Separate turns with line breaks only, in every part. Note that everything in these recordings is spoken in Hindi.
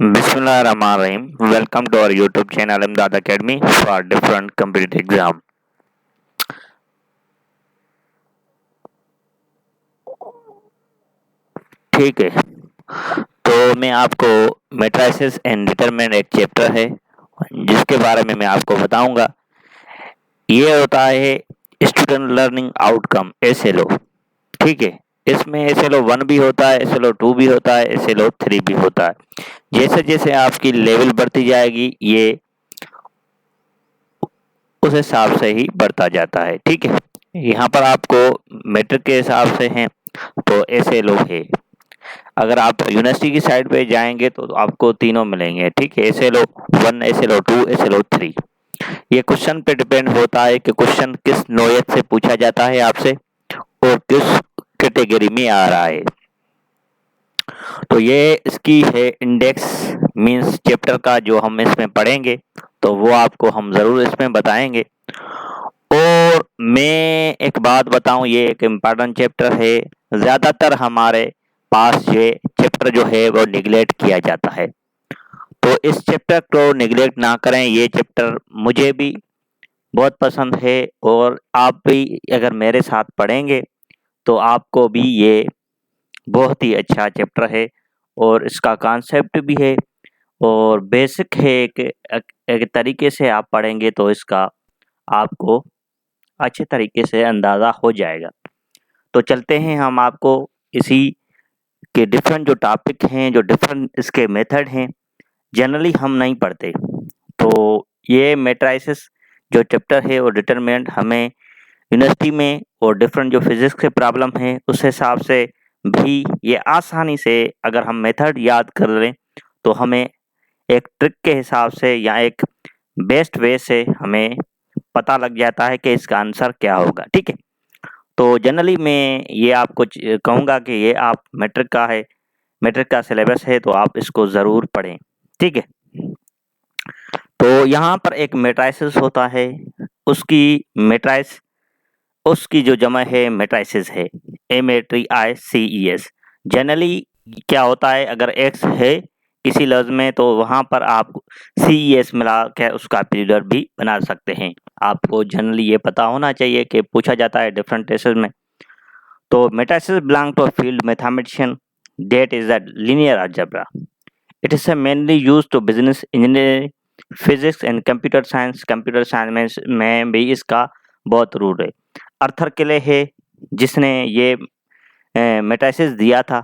Bismillahirrahmanirrahim. Welcome to our YouTube channel Imdad Academy for different competitive exam. ठीक है, तो मैं आपको मैट्रिसेस एंड डिटरमिनेंट एक चैप्टर है जिसके बारे में मैं आपको बताऊंगा। ये होता है स्टूडेंट लर्निंग आउटकम SLO। ठीक है, इसमें SLO 1 भी होता है, SLO 2 भी होता है, SLO 3 भी होता है। जैसे जैसे आपकी लेवल बढ़ती जाएगी ये उस हिसाब से ही बढ़ता जाता है। ठीक है, यहाँ पर आपको मैट्रिक के हिसाब से हैं तो SLO है। अगर आप यूनिवर्सिटी की साइड पे जाएंगे तो आपको तीनों मिलेंगे। ठीक है, SLO 1, SLO 2, SLO 3। ये क्वेश्चन पे डिपेंड होता है कि क्वेश्चन किस नौयत से पूछा जाता है आपसे और किस कैटेगरी में आ रहा है। तो ये इसकी है इंडेक्स मींस चैप्टर का जो हम इसमें पढ़ेंगे तो वो आपको हम ज़रूर इसमें बताएंगे। और मैं एक बात बताऊं, ये एक इम्पॉर्टेंट चैप्टर है। ज़्यादातर हमारे पास ये चैप्टर जो है वो निगलेक्ट किया जाता है, तो इस चैप्टर को निगलेक्ट ना करें। ये चैप्टर मुझे भी बहुत पसंद है और आप भी अगर मेरे साथ पढ़ेंगे तो आपको भी ये बहुत ही अच्छा चैप्टर है और इसका कॉन्सेप्ट भी है और बेसिक है। एक तरीके से आप पढ़ेंगे तो इसका आपको अच्छे तरीके से अंदाज़ा हो जाएगा। तो चलते हैं हम आपको इसी के डिफरेंट जो टॉपिक हैं, जो डिफरेंट इसके मेथड हैं, जनरली हम नहीं पढ़ते। तो ये मैट्रिसेस जो चैप्टर है और डिटरमिनेंट हमें यूनिवर्सिटी में और डिफरेंट जो फिजिक्स के प्रॉब्लम है उस हिसाब से भी ये आसानी से अगर हम मेथड याद कर लें तो हमें एक ट्रिक के हिसाब से या एक बेस्ट वे से हमें पता लग जाता है कि इसका आंसर क्या होगा। ठीक है, तो जनरली मैं ये आपको कहूँगा कि ये आप मैट्रिक का सिलेबस है तो आप इसको ज़रूर पढ़ें। ठीक है, तो यहाँ पर एक मैट्रिसेस होता है, उसकी जो जमा है मैट्रिसेस है, MATRICES। जनरली क्या होता है, अगर X है किसी लफ्ज में तो वहाँ पर आप CES मिला के उसका पीरियड भी बना सकते हैं। आपको जनरली ये पता होना चाहिए कि पूछा जाता है डिफरेंट टेस्ट्स में। तो matrices belong to a field mathematician that is a linear algebra. It is mainly used to business engineering, physics and computer science. Computer science में भी इसका बहुत रूल है। अर्थर किले है जिसने ये मैट्रिसेस दिया था।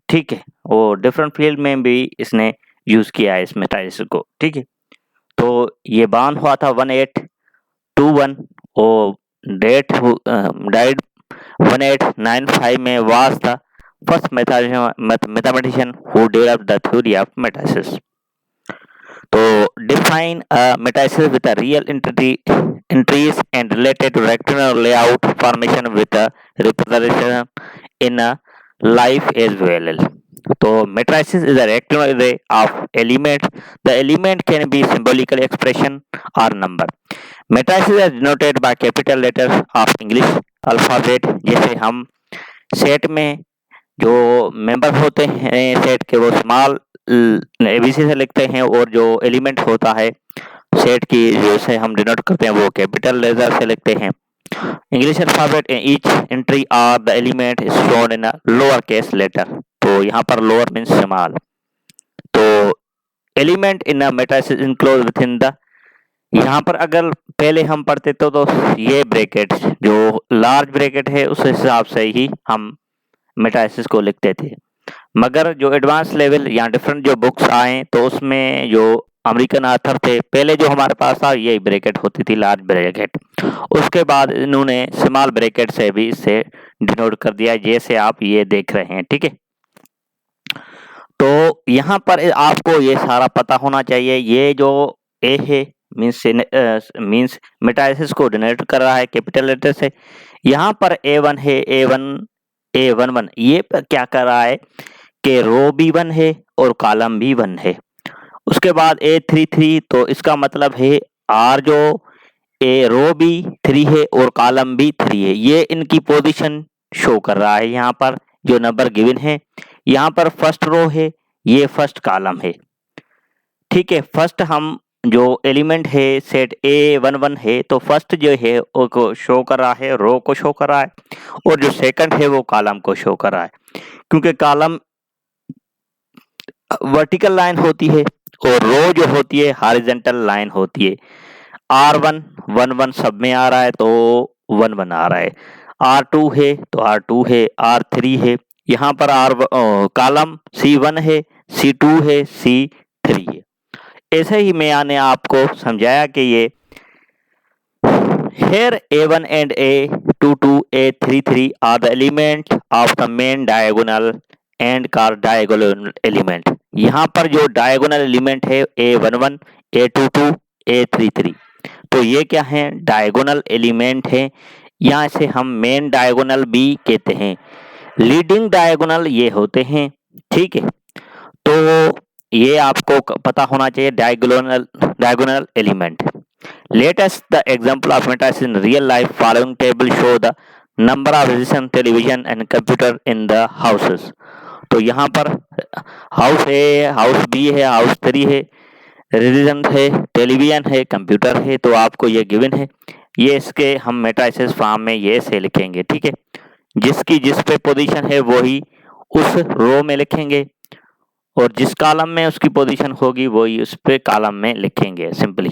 ठीक है, और डिफरेंट फील्ड में भी इसने यूज़ किया है इस मैट्रिसेस को। ठीक है, तो ये बान हुआ था 1821 और डाइड 1895 में was the first mathematician who developed the theory of matrices. तो define a matrices with a real entries and related to rectangular layout formation with a representation in a life as well. तो matrices is a rectangular array of elements. The element can be symbolical expression or number. Matrices are denoted by capital letters of English alphabet। जैसे हम सेट में जो मेंबर होते हैं सेट के वो स्मॉल ABC से लिखते हैं और जो एलिमेंट होता है सेट की जैसे हम डिनोट करते हैं वो कैपिटल लेटर से लिखते हैं। English alphabet each entry are the element is shown in a lower case letter. तो यहाँ पर लोअर मीन्स स्मॉल। तो element in a matrices enclose within the, यहाँ पर अगर पहले हम पढ़ते तो ये ब्रैकेट जो लार्ज ब्रैकेट है उस हिसाब से ही हम मैट्रिसेस को लिखते थे। मगर जो एडवांस लेवल या डिफरेंट जो बुक्स आए तो उसमें जो अमेरिकन ऑथर थे पहले जो हमारे पास था यही ब्रैकेट होती थी, लार्ज ब्रैकेट। उसके बाद इन्होंने स्मॉल ब्रैकेट से भी इसे डिनोट कर दिया जैसे आप ये देख रहे हैं। ठीक है, तो यहाँ पर आपको ये सारा पता होना चाहिए। ये जो ए है मीन्स मैट्रिसेस को डिनोट कर रहा है कैपिटल लेटर से। यहाँ पर A1 है, A11 ये क्या कर रहा है कि रो भी 1 है और कॉलम भी 1 है। उसके बाद A33 तो इसका मतलब है आर जो ए रो भी 3 है और कॉलम भी 3 है। ये इनकी पोजीशन शो कर रहा है। यहाँ पर जो नंबर गिवन है यहाँ पर फर्स्ट रो है, ये फर्स्ट कॉलम है। ठीक है, फर्स्ट हम जो एलिमेंट है सेट A11 है, तो फर्स्ट जो है वो को शो कर रहा है, रो को शो कर रहा है, और जो सेकंड है वो कॉलम को शो कर रहा है, क्योंकि कॉलम वर्टिकल लाइन होती है और रो जो होती है हॉरिजॉन्टल लाइन होती है। R1 11 सब में आ रहा है तो 11 आ रहा है, R2 है तो R2 है, R3 है, यहाँ पर कॉलम C1 है, C2 है, C3 है। ऐसे ही मैंने आपको समझाया कि ये here A1 and A22 A33 are the element of the main diagonal and called diagonal element। यहाँ पर जो diagonal element है A11 A22 A33, तो ये क्या है, डायगोनल एलिमेंट है। यहाँ से हम मेन डायगोनल भी कहते हैं, लीडिंग डायगोनल ये होते हैं। ठीक है, तो ये आपको पता होना चाहिए diagonal element. Latest the example of matrices in real life, following table show the number of resistance television and computer in the houses. तो यहाँ पर हाउस है, हाउस बी है, हाउस 3 है, रेजिस्टेंस है, टेलीविजन है, कंप्यूटर है, तो आपको ये गिवन है। ये इसके हम मेट्राइसिस फॉर्म में ये से लिखेंगे। ठीक है, जिसकी जिस पे पोजीशन है वही उस रो में लिखेंगे, और जिस कॉलम में उसकी पोजीशन होगी वही उस पे कॉलम में लिखेंगे simply.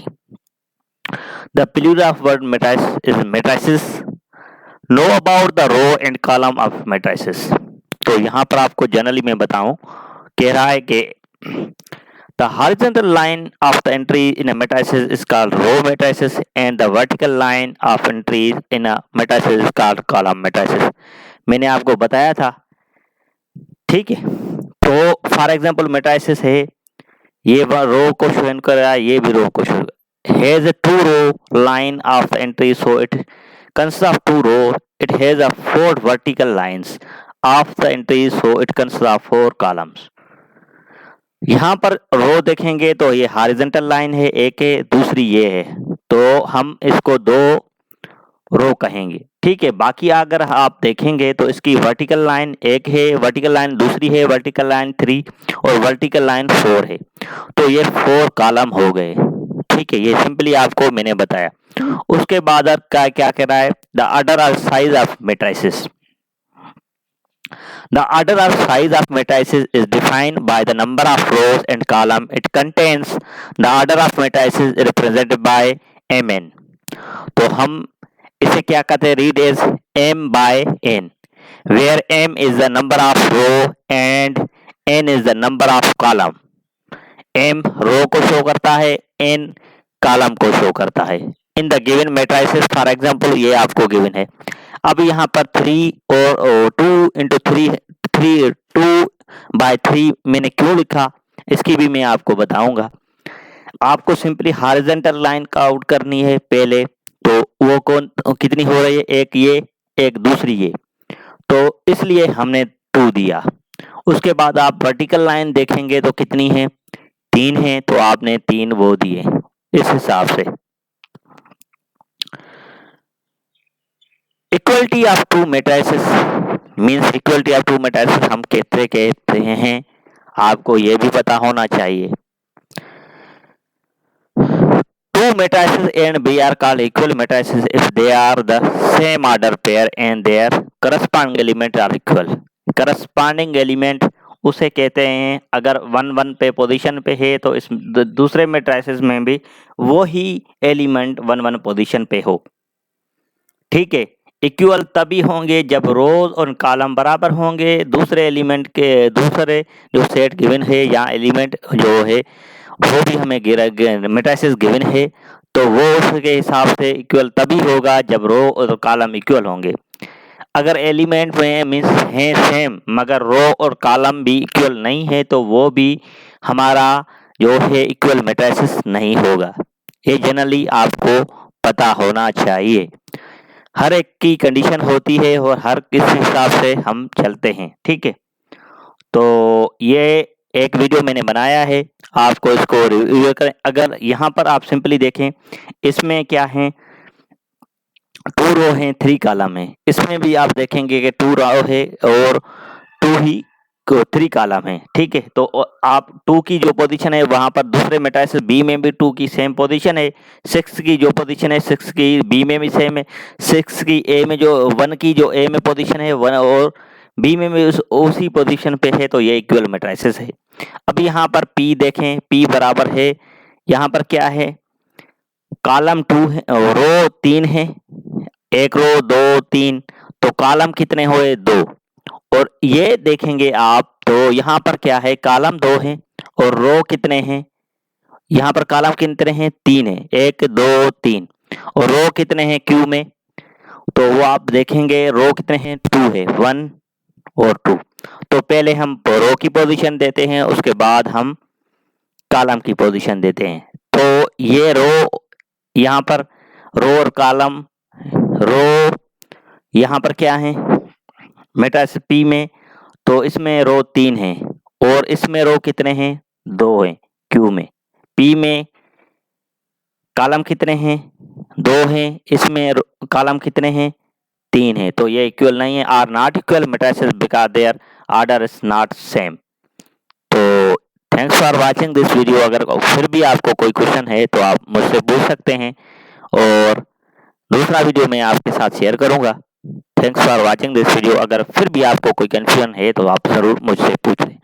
The plural of word matrices is matrices. Know about the row and column of matrices. तो यहाँ पर आपको जनरली मैं बताऊं, कह रहा है कि the horizontal line of the entry in a matrices is called row matrices and the vertical line of entries in a matrices is called column matrices। मैंने आपको बताया था। ठीक है, तो फॉर एग्जांपल मैट्रिसेस है, ये रो को शो कर रहा है, ये भी रो को show has a 2 row line of the entry, so it consists of 2 rows। it has a 4 vertical lines of the entry, so it consists of 4 columns। यहाँ पर रो देखेंगे तो ये हॉरिजॉन्टल लाइन है, एक है, दूसरी ये है, तो हम इसको 2 रो कहेंगे। ठीक है, बाकी अगर आप देखेंगे तो इसकी वर्टिकल लाइन एक है, वर्टिकल लाइन दूसरी है, वर्टिकल लाइन 3 और वर्टिकल लाइन 4 है, तो ये 4 कॉलम हो गए। ठीक है, ये सिंपली आपको मैंने बताया। उसके बाद क्या क्या कह रहा है, द ऑर्डर और size of matrices. The order of size of matrices is defined by the number of rows and columns it contains। The order of matrices is represented by Mn। तो हम इसे क्या कहते हैं, read as M by N, where M is the number of row and N is the number of column। M रो को शो करता है, N कॉलम को शो करता है। In the given matrices, for example ये आपको गिवन है। अब यहाँ पर 3 और 2 इंटू 3 2/3 मैंने क्यों लिखा, इसकी भी मैं आपको बताऊंगा। आपको सिंपली हॉरिजॉन्टल लाइन का आउट करनी है पहले, तो वो कौन कितनी हो रही है, एक ये एक दूसरी ये, तो इसलिए हमने 2 दिया। उसके बाद आप वर्टिकल लाइन देखेंगे तो कितनी है, 3 है, तो आपने 3 वो दिए इस हिसाब से। Equality of 2 matrices means, equality of 2 matrices हम कहते हैं, आपको ये भी पता होना चाहिए। 2 matrices A and B are called equal matrices if they are the same order pair and their corresponding element are equal। corresponding element उसे कहते हैं, अगर 1 पे पोजीशन पे है तो इस दूसरे मैट्रिसेस में भी वो ही एलिमेंट 1 पोजीशन पे हो। ठीक है, इक्वल तभी होंगे जब रोज और कॉलम बराबर होंगे, दूसरे एलिमेंट के दूसरे जो सेट गिवन है या एलिमेंट जो है वो भी हमें मैट्रिसेस गिवन है, तो वो उसके हिसाब से इक्वल तभी होगा जब रो और कॉलम इक्वल होंगे। अगर एलिमेंट में मीन्स हैं सेम मगर रो और कॉलम भी इक्वल नहीं है, तो वो भी हमारा जो है इक्वल मैट्रिसेस नहीं होगा। ये जनरली आपको पता होना चाहिए। हर एक की कंडीशन होती है और हर किस हिसाब से हम चलते हैं। ठीक है, तो ये एक वीडियो मैंने बनाया है, आपको इसको रिव्यू करें। अगर यहाँ पर आप सिंपली देखें, इसमें क्या है, 2 रो हैं, 3 कॉलम है। इसमें भी आप देखेंगे कि 2 रो है और 2 ही 3 कॉलम है, ठीक है। तो आप 2 की जो पोजीशन है वहां पर दूसरे मैट्रिसेस बी में भी 2 की सेम पोजीशन है, 6 की जो पोजीशन है 6 की बी में भी सेम है, 6 की ए में जो 1 की जो ए में पोजीशन है 1 और बी में भी उसी पोजीशन पे है, तो ये इक्वल मैट्रिसेस है। अब यहाँ पर पी देखें, पी बराबर है, यहाँ पर क्या है, कॉलम 2 है, रो 3 है, एक रो 2 3, तो कॉलम कितने हुए 2। और ये देखेंगे आप तो यहाँ पर क्या है, कॉलम 2 है और रो कितने हैं, यहाँ पर कॉलम कितने हैं 3 है, 1 2 3, और रो कितने हैं क्यू में, तो वो आप देखेंगे रो कितने हैं 2 है, 1 और 2। तो पहले हम रो की पोजीशन देते हैं, उसके बाद हम कॉलम की पोजीशन देते हैं। तो ये रो, यहाँ पर रो और कॉलम, रो यहाँ पर क्या है मैट्रिक्स पी में, तो इसमें रो 3 है और इसमें रो कितने हैं 2 हैं क्यू में। पी में कॉलम कितने हैं 2 हैं, इसमें कॉलम कितने हैं 3 है, तो ये इक्वल नहीं है, are not equal matrices because their order is not same. तो thanks for watching this video. अगर फिर भी आपको कोई क्वेश्चन है तो आप मुझसे पूछ सकते हैं और दूसरा वीडियो मैं आपके साथ शेयर करूंगा। Thanks for watching this video. अगर फिर भी आपको कोई कंफ्यूजन है तो आप ज़रूर मुझसे पूछ लें।